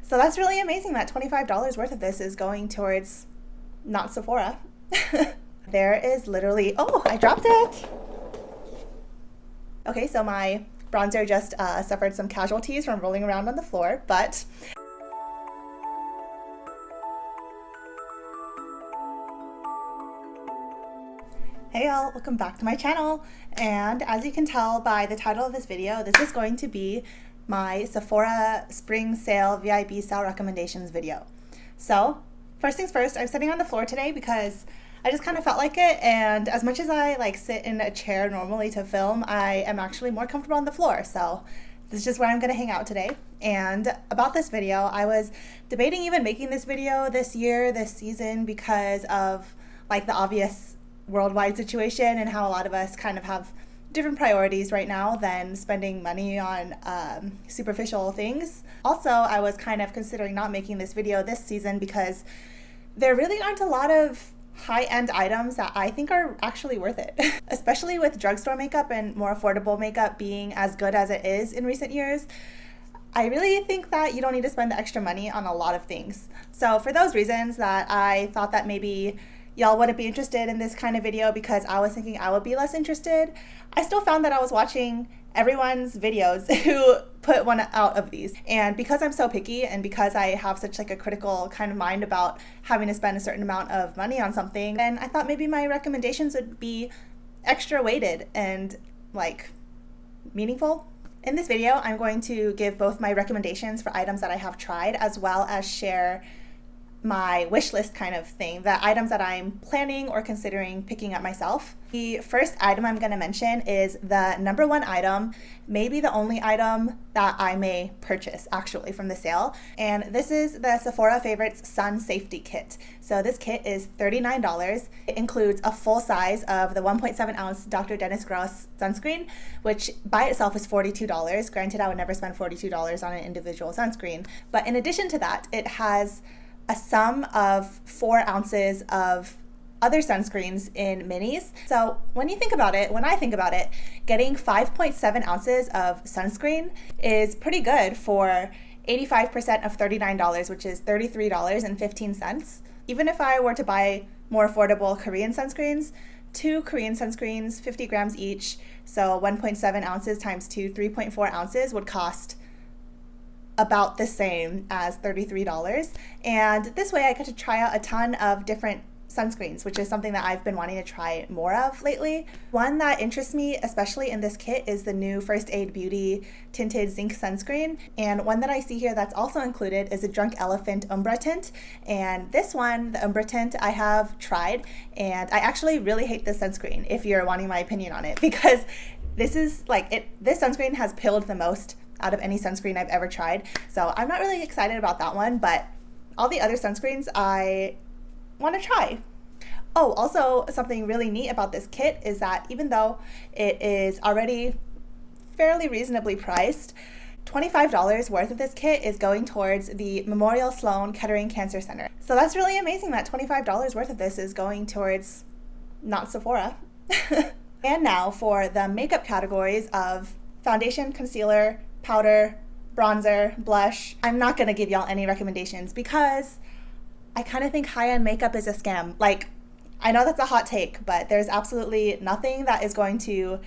So that's really amazing that $25 worth of this is going towards not Sephora. There is literally, oh, I dropped it. Okay, so my bronzer just suffered some casualties from rolling around on the floor, but hey y'all, welcome back to my channel. And as you can tell by the title of this video, this is going to be my Sephora spring sale VIB sale recommendations video. So first things first, I'm sitting on the floor today because I just kind of felt like it, and as much as I sit in a chair normally to film, I am actually more comfortable on the floor. So this is just where I'm going to hang out today. And about this video, I was debating even making this video this year, this season, because of the obvious worldwide situation and how a lot of us kind of have different priorities right now than spending money on superficial things. Also, I was kind of considering not making this video this season because there really aren't a lot of high-end items that I think are actually worth it, especially with drugstore makeup and more affordable makeup being as good as it is in recent years. I really think that you don't need to spend the extra money on a lot of things. So for those reasons that I thought that maybe y'all wouldn't be interested in this kind of video because I was thinking I would be less interested, I still found that I was watching everyone's videos who put one out of these. And because I'm so picky and because I have such a critical kind of mind about having to spend a certain amount of money on something, then I thought maybe my recommendations would be extra weighted and meaningful. In this video, I'm going to give both my recommendations for items that I have tried as well as share my wish list kind of thing, the items that I'm planning or considering picking up myself. The first item I'm going to mention is the number one item, maybe the only item that I may purchase actually from the sale, and this is the Sephora Favorites Sun Safety Kit. So this kit is $39. It includes a full size of the 1.7 ounce Dr. Dennis Gross sunscreen, which by itself is $42. Granted, I would never spend $42 on an individual sunscreen, but in addition to that, it has a sum of 4 ounces of other sunscreens in minis. So when I think about it, getting 5.7 ounces of sunscreen is pretty good for 85% of $39, which is $33.15. Even if I were to buy more affordable Korean sunscreens, 2 Korean sunscreens, 50 grams each, so 1.7 ounces times 2, 3.4 ounces would cost about the same as $33. And this way I get to try out a ton of different sunscreens, which is something that I've been wanting to try more of lately. One that interests me, especially in this kit, is the new First Aid Beauty Tinted Zinc Sunscreen. And one that I see here that's also included is a Drunk Elephant Umbra Tint. And this one, the Umbra Tint, I have tried, and I actually really hate this sunscreen, if you're wanting my opinion on it, because this is this sunscreen has pilled the most out of any sunscreen I've ever tried. So I'm not really excited about that one, but all the other sunscreens I want to try. Oh, also something really neat about this kit is that even though it is already fairly reasonably priced, $25 worth of this kit is going towards the Memorial Sloan Kettering Cancer Center. So that's really amazing that $25 worth of this is going towards not Sephora. And now for the makeup categories of foundation, concealer, powder, bronzer, blush. I'm not going to give y'all any recommendations because I kind of think high-end makeup is a scam. I know that's a hot take, but there's absolutely nothing that is going to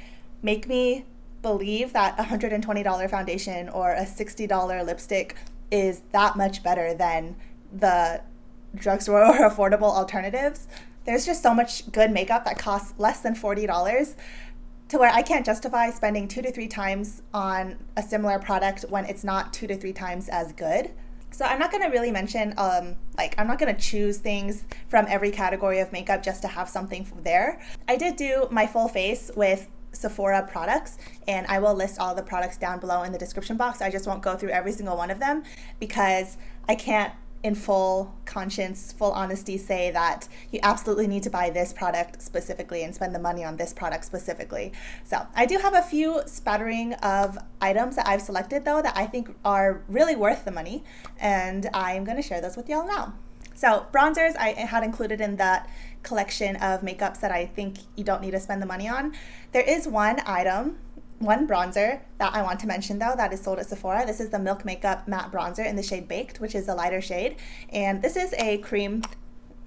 make me believe that a $120 foundation or a $60 lipstick is that much better than the drugstore or affordable alternatives. There's just so much good makeup that costs less than $40 to where I can't justify spending 2 to 3 times on a similar product when it's not 2 to 3 times as good. So I'm not going to really mention, I'm not going to choose things from every category of makeup just to have something there. I did do my full face with Sephora products, and I will list all the products down below in the description box. I just won't go through every single one of them because I can't in full conscience, full honesty say that you absolutely need to buy this product specifically and spend the money on this product specifically. So I do have a few spattering of items that I've selected though that I think are really worth the money, and I'm going to share those with y'all now. So bronzers I had included in that collection of makeups that I think you don't need to spend the money on. There is one item one bronzer that I want to mention though that is sold at Sephora. This is the Milk Makeup Matte Bronzer in the shade Baked, which is a lighter shade. And this is a cream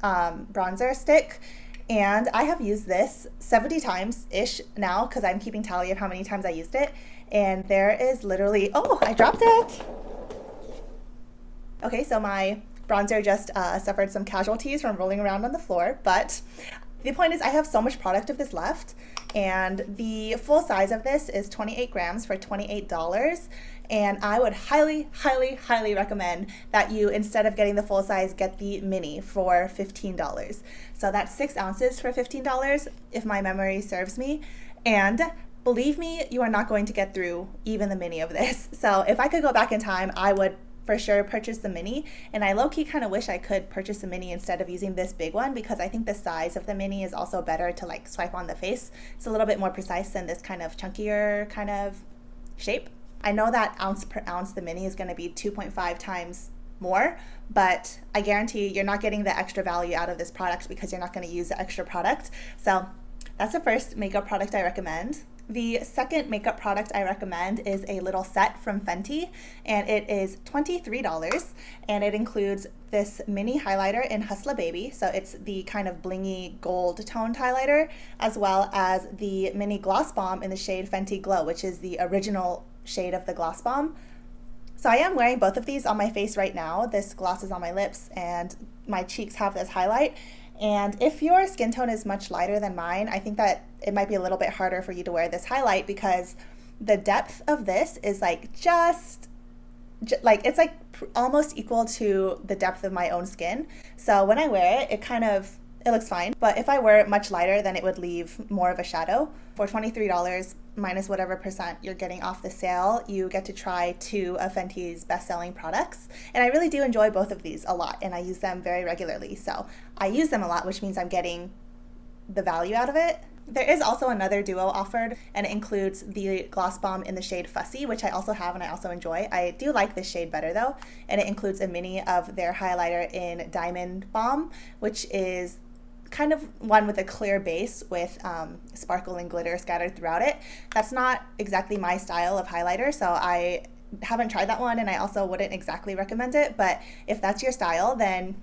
bronzer stick. And I have used this 70 times-ish now because I'm keeping tally of how many times I used it. And there is literally, oh, I dropped it. Okay, so my bronzer just suffered some casualties from rolling around on the floor, but the point is I have so much product of this left, and the full size of this is 28 grams for $28. And I would highly, highly, highly recommend that you, instead of getting the full size, get the mini for $15. So that's 6 ounces for $15, if my memory serves me. And believe me, you are not going to get through even the mini of this. So if I could go back in time, I would for sure purchase the mini. And I low-key kind of wish I could purchase the mini instead of using this big one, because I think the size of the mini is also better to like swipe on the face. It's a little bit more precise than this kind of chunkier kind of shape. I know that ounce per ounce, the mini is going to be 2.5 times more, but I guarantee you're not getting the extra value out of this product because you're not going to use the extra product. So that's the first makeup product I recommend. The second makeup product I recommend is a little set from Fenty, and it is $23, and it includes this mini highlighter in Hustla Baby, so it's the kind of blingy gold toned highlighter, as well as the mini gloss bomb in the shade Fenty Glow, which is the original shade of the gloss bomb. So I am wearing both of these on my face right now. This gloss is on my lips and my cheeks have this highlight. And if your skin tone is much lighter than mine, I think that it might be a little bit harder for you to wear this highlight, because the depth of this is like just like, it's like almost equal to the depth of my own skin. So when I wear it, it looks fine. But if I wear it much lighter, then it would leave more of a shadow. For $23 minus whatever percent you're getting off the sale, you get to try 2 of Fenty's best-selling products. And I really do enjoy both of these a lot, and I use them very regularly. So I use them a lot, which means I'm getting the value out of it. There is also another duo offered, and it includes the gloss bomb in the shade Fussy, which I also have and I also enjoy. I do like this shade better though, and it includes a mini of their highlighter in Diamond Bomb, which is kind of one with a clear base with sparkle and glitter scattered throughout it. That's not exactly my style of highlighter, so I haven't tried that one, and I also wouldn't exactly recommend it, but if that's your style, then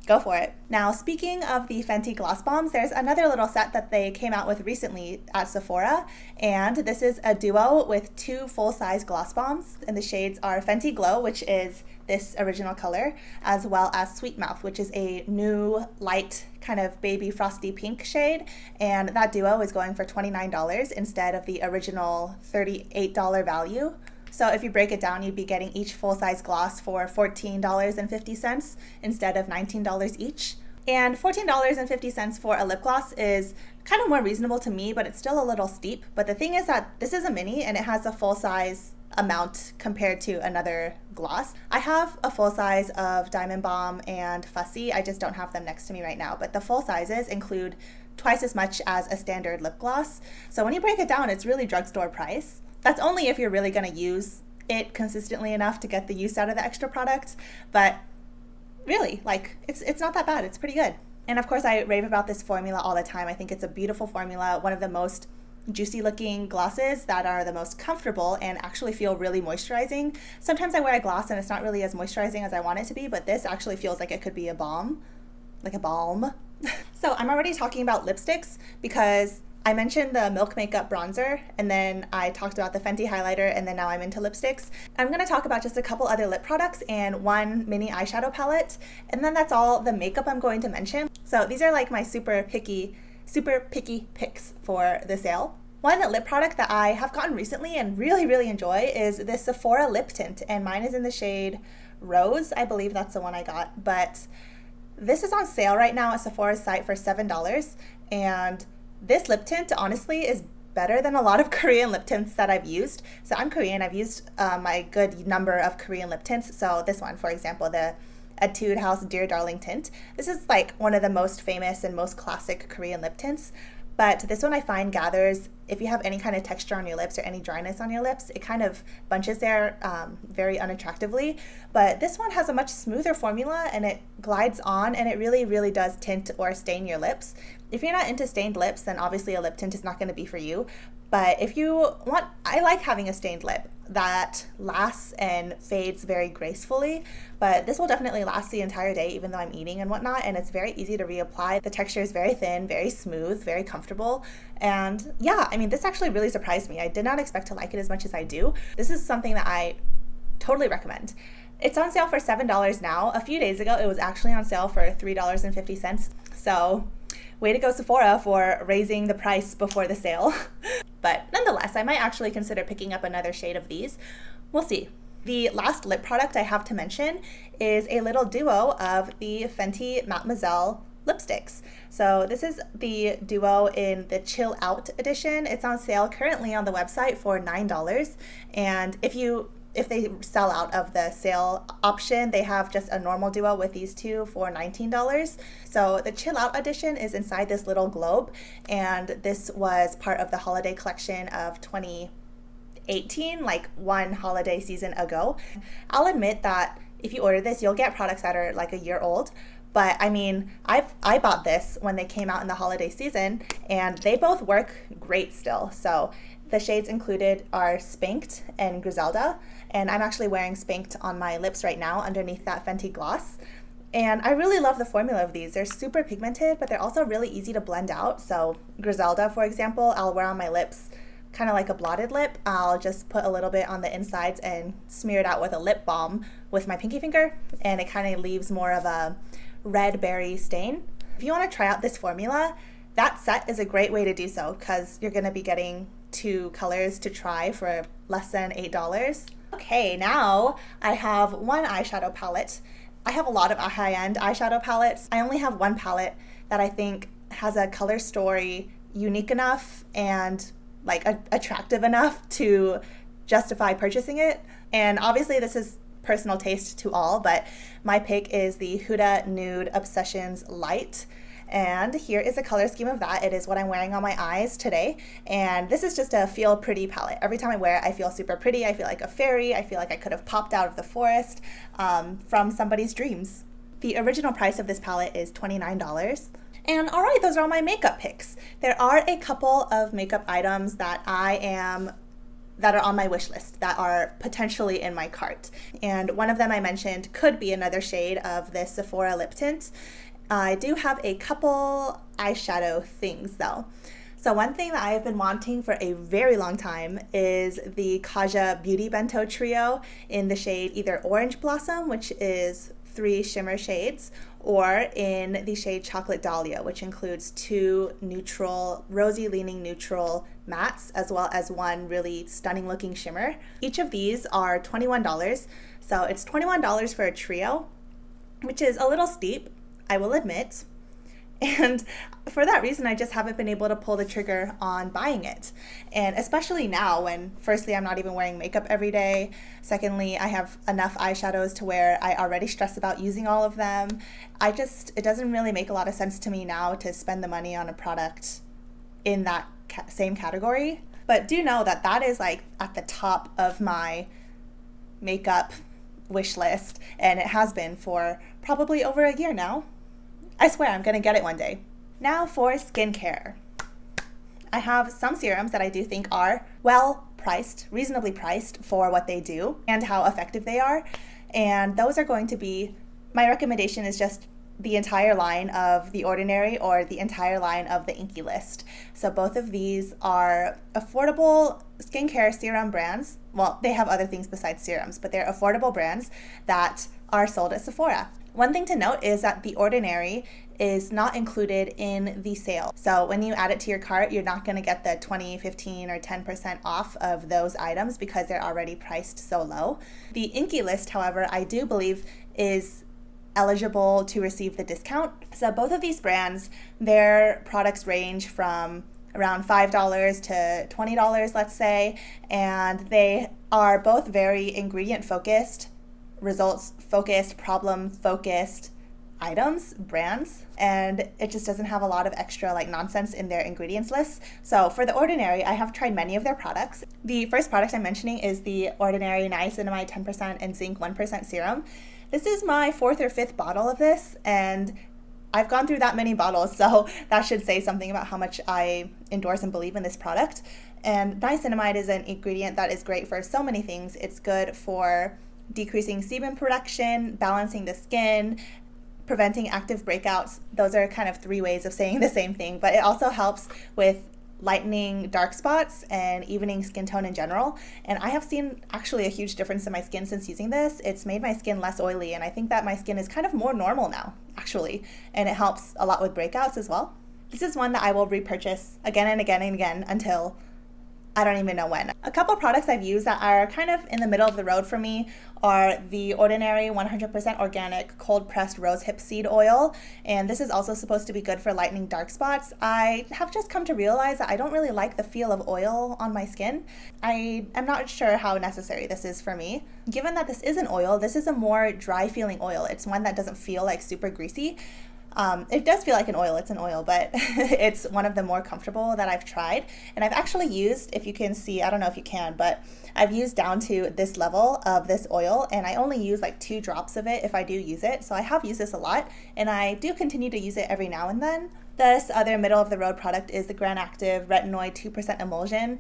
go for it. Now, speaking of the Fenty gloss bombs, there's another little set that they came out with recently at Sephora, and this is a duo with 2 full-size gloss bombs, and the shades are Fenty Glow, which is this original color, as well as Sweet Mouth, which is a new light kind of baby frosty pink shade, and that duo is going for $29 instead of the original $38 value. So if you break it down, you'd be getting each full-size gloss for $14.50 instead of $19 each. And $14.50 for a lip gloss is kind of more reasonable to me, but it's still a little steep. But the thing is that this is a mini and it has a full-size amount compared to another gloss. I have a full size of Diamond Bomb and Fussy. I just don't have them next to me right now, but the full sizes include twice as much as a standard lip gloss. So when you break it down, it's really drugstore price. That's only if you're really going to use it consistently enough to get the use out of the extra product, but really, like, it's not that bad. It's pretty good. And of course, I rave about this formula all the time. I think it's a beautiful formula, one of the most juicy looking glosses that are the most comfortable and actually feel really moisturizing. Sometimes I wear a gloss and it's not really as moisturizing as I want it to be, but this actually feels like it could be a balm, like a balm. So I'm already talking about lipsticks because I mentioned the Milk Makeup bronzer, and then I talked about the Fenty highlighter, and then now I'm into lipsticks. I'm going to talk about just a couple other lip products and one mini eyeshadow palette, and then that's all the makeup I'm going to mention. So these are like my super picky picks for the sale. One lip product that I have gotten recently and really enjoy is this Sephora lip tint, and mine is in the shade Rose. I believe that's the one I got, but this is on sale right now at Sephora's site for $7, and this lip tint honestly is better than a lot of Korean lip tints that I've used. So I'm Korean, I've used my good number of Korean lip tints. So this one, for example, the Etude House Dear Darling tint. This is like one of the most famous and most classic Korean lip tints. But this one I find gathers, if you have any kind of texture on your lips or any dryness on your lips, it kind of bunches there very unattractively. But this one has a much smoother formula and it glides on, and it really does tint or stain your lips. If you're not into stained lips, then obviously a lip tint is not going to be for you. But if you want, I like having a stained lip that lasts and fades very gracefully, but this will definitely last the entire day even though I'm eating and whatnot, and it's very easy to reapply. The texture is very thin, very smooth, very comfortable, and yeah, I mean, this actually really surprised me. I did not expect to like it as much as I do. This is something that I totally recommend. It's on sale for $7 now. A few days ago, it was actually on sale for $3.50. So way to go, Sephora, for raising the price before the sale. But nonetheless, I might actually consider picking up another shade of these. We'll see. The last lip product I have to mention is a little duo of the Fenty Mademoiselle lipsticks. So this is the duo in the Chill Out edition. It's on sale currently on the website for $9. And if they sell out of the sale option, they have just a normal duo with these two for $19. So the Chill Out edition is inside this little globe, and this was part of the holiday collection of 2018, like one holiday season ago. I'll admit that if you order this, you'll get products that are like a year old. But I mean, I bought this when they came out in the holiday season, and they both work great still. So the shades included are Spanked and Griselda, and I'm actually wearing Spanked on my lips right now underneath that Fenty gloss. And I really love the formula of these. They're super pigmented, but they're also really easy to blend out. So Griselda, for example, I'll wear on my lips kind of like a blotted lip. I'll just put a little bit on the insides and smear it out with a lip balm with my pinky finger, and it kind of leaves more of a red berry stain. If you want to try out this formula, that set is a great way to do so because you're going to be getting 2 colors to try for less than $8. Okay, now I have one eyeshadow palette. I have a lot of high-end eyeshadow palettes. I only have one palette that I think has a color story unique enough and like attractive enough to justify purchasing it. And obviously this is personal taste to all, but my pick is the Huda Nude Obsessions Light. And here is a color scheme of that. It is what I'm wearing on my eyes today. And this is just a feel pretty palette. Every time I wear it, I feel super pretty. I feel like a fairy. I feel like I could have popped out of the forest from somebody's dreams. The original price of this palette is $29. And all right, those are all my makeup picks. There are a couple of makeup items that are on my wish list that are potentially in my cart. And one of them I mentioned could be another shade of this Sephora lip tint. I do have a couple eyeshadow things though. So one thing that I have been wanting for a very long time is the Kaja Beauty Bento Trio in the shade either Orange Blossom, which is 3 shimmer shades, or in the shade Chocolate Dahlia, which includes 2 neutral, rosy leaning neutral mattes, as well as 1 really stunning looking shimmer. Each of these are $21, so it's $21 for a trio, which is a little steep, I will admit. And for that reason, I just haven't been able to pull the trigger on buying it. And especially now when, firstly, I'm not even wearing makeup every day. Secondly, I have enough eyeshadows to where I already stress about using all of them. It doesn't really make a lot of sense to me now to spend the money on a product in that same category. But do know that that is like at the top of my makeup wish list, and it has been for probably over a year now. I swear I'm gonna get it one day. Now for skincare. I have some serums that I do think are well priced, reasonably priced for what they do and how effective they are. And those are going to be, my recommendation is just the entire line of The Ordinary or the entire line of the Inky List. So both of these are affordable skincare serum brands. Well, they have other things besides serums, but they're affordable brands that are sold at Sephora. One thing to note is that The Ordinary is not included in the sale. So when you add it to your cart, you're not going to get the 20, 15, or 10% off of those items because they're already priced so low. The Inky List, however, I do believe is eligible to receive the discount. So both of these brands, their products range from around $5 to $20, let's say, and they are both very ingredient focused, results focused, problem focused items, brands, and it just doesn't have a lot of extra like nonsense in their ingredients list. So for The Ordinary, I have tried many of their products. The first product I'm mentioning is the Ordinary Niacinamide 10% and Zinc 1% serum. This is my 4th or 5th bottle of this, and I've gone through that many bottles, so that should say something about how much I endorse and believe in this product. And niacinamide is an ingredient that is great for so many things. It's good for decreasing sebum production, balancing the skin, preventing active breakouts. Those are kind of three ways of saying the same thing, but it also helps with lightening dark spots and evening skin tone in general. And I have seen actually a huge difference in my skin since using this. It's made my skin less oily, and I think that my skin is kind of more normal now, actually, and it helps a lot with breakouts as well. This is one that I will repurchase again and again and again until I don't even know when. A couple products I've used that are kind of in the middle of the road for me are the Ordinary 100% organic cold pressed rosehip seed oil, and this is also supposed to be good for lightening dark spots. I have just come to realize that I don't really like the feel of oil on my skin. I am not sure how necessary this is for me. Given that this is an oil, this is a more dry feeling oil. It's one that doesn't feel like super greasy. It does feel like an oil, it's an oil, but it's one of the more comfortable that I've tried. And I've actually used, if you can see, I don't know if you can, but I've used down to this level of this oil, and I only use like 2 drops of it if I do use it. So I have used this a lot, and I do continue to use it every now and then. This other middle of the road product is the Gran Active Retinoid 2% Emulsion.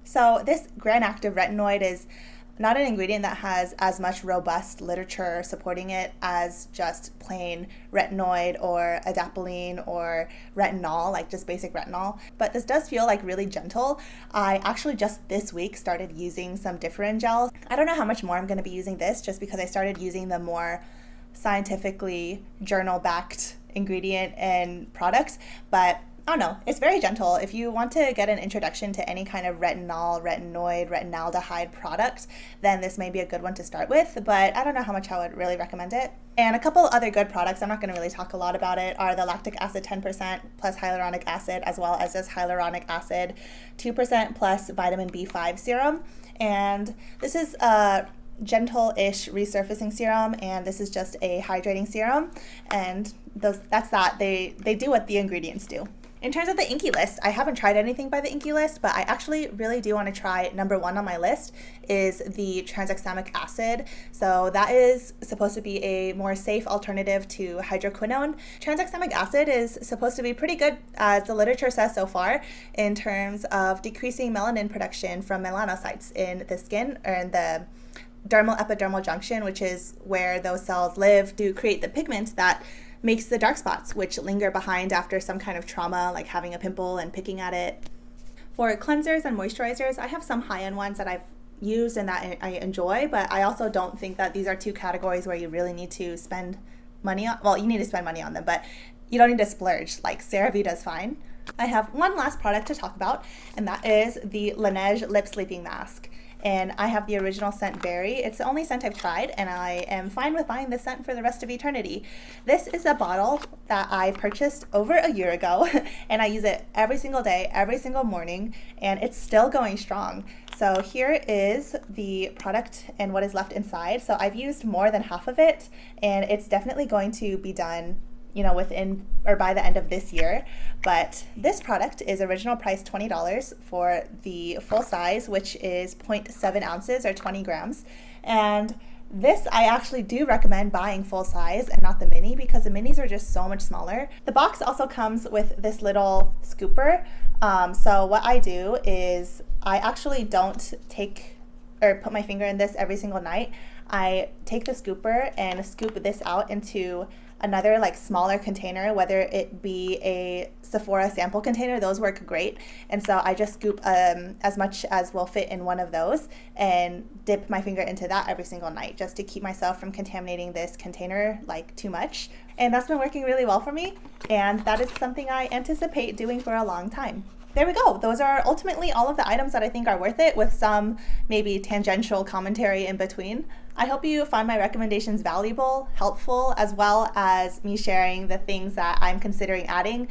So this Gran Active Retinoid is not an ingredient that has as much robust literature supporting it as just plain retinoid or adapalene or retinol, like just basic retinol. But this does feel like really gentle. I actually just this week started using some Differin gels. I don't know how much more I'm going to be using this, just because I started using the more scientifically journal-backed ingredient and product, but I don't know, it's very gentle. If you want to get an introduction to any kind of retinol, retinoid, retinaldehyde product, then this may be a good one to start with, but I don't know how much I would really recommend it. And a couple other good products, I'm not going to really talk a lot about it, are the lactic acid 10% plus hyaluronic acid, as well as this hyaluronic acid 2% plus vitamin B5 serum. And this is a gentle-ish resurfacing serum, and this is just a hydrating serum, and that's that. They do what the ingredients do. In terms of the Inky list, I haven't tried anything by the Inky list, but I actually really do want to try number 1 on my list is the tranexamic acid. So that is supposed to be a more safe alternative to hydroquinone. Tranexamic acid is supposed to be pretty good, as the literature says so far, in terms of decreasing melanin production from melanocytes in the skin or in the dermal epidermal junction, which is where those cells live to create the pigment that makes the dark spots, which linger behind after some kind of trauma, like having a pimple and picking at it. For cleansers and moisturizers, I have some high-end ones that I've used and that I enjoy, but I also don't think that these are 2 categories where you really need to spend money on. Well, you need to spend money on them, but you don't need to splurge. Like CeraVe does fine. I have one last product to talk about, and that is the Laneige Lip Sleeping Mask. And I have the original scent Berry. It's the only scent I've tried, and I am fine with buying this scent for the rest of eternity. This is a bottle that I purchased over a year ago, and I use it every single day, every single morning, and it's still going strong. So here is the product and what is left inside. So I've used more than half of it, and it's definitely going to be done, you know, within or by the end of this year. But this product is original price $20 for the full size, which is 0.7 ounces or 20 grams. And this I actually do recommend buying full size and not the mini, because the minis are just so much smaller. The box also comes with this little scooper. So what I do is I actually don't take or put my finger in this every single night. I take the scooper and scoop this out into another like smaller container, whether it be a Sephora sample container. Those work great. And so I just scoop as much as will fit in one of those and dip my finger into that every single night, just to keep myself from contaminating this container like too much. And that's been working really well for me, and that is something I anticipate doing for a long time. There we go. Those are ultimately all of the items that I think are worth it, with some maybe tangential commentary in between. I hope you find my recommendations valuable, helpful, as well as me sharing the things that I'm considering adding,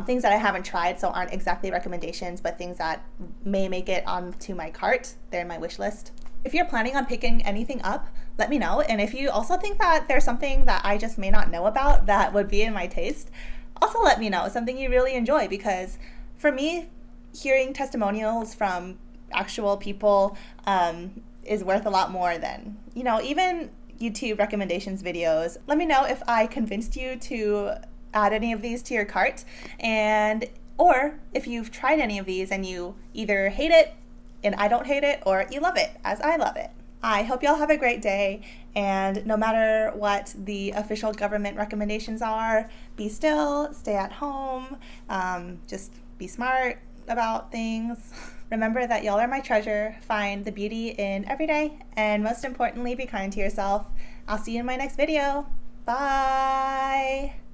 things that I haven't tried, so aren't exactly recommendations, but things that may make it onto my cart. They're in my wish list. If you're planning on picking anything up, let me know. And if you also think that there's something that I just may not know about that would be in my taste, also let me know, something you really enjoy, because for me, hearing testimonials from actual people is worth a lot more than, you know, even YouTube recommendations videos. Let me know if I convinced you to add any of these to your cart, and or if you've tried any of these and you either hate it and I don't hate it, or you love it as I love it. I hope y'all have a great day, and no matter what the official government recommendations are, be still, stay at home, just be smart about things. Remember that y'all are my treasure. Find the beauty in every day, and most importantly, be kind to yourself. I'll see you in my next video. Bye!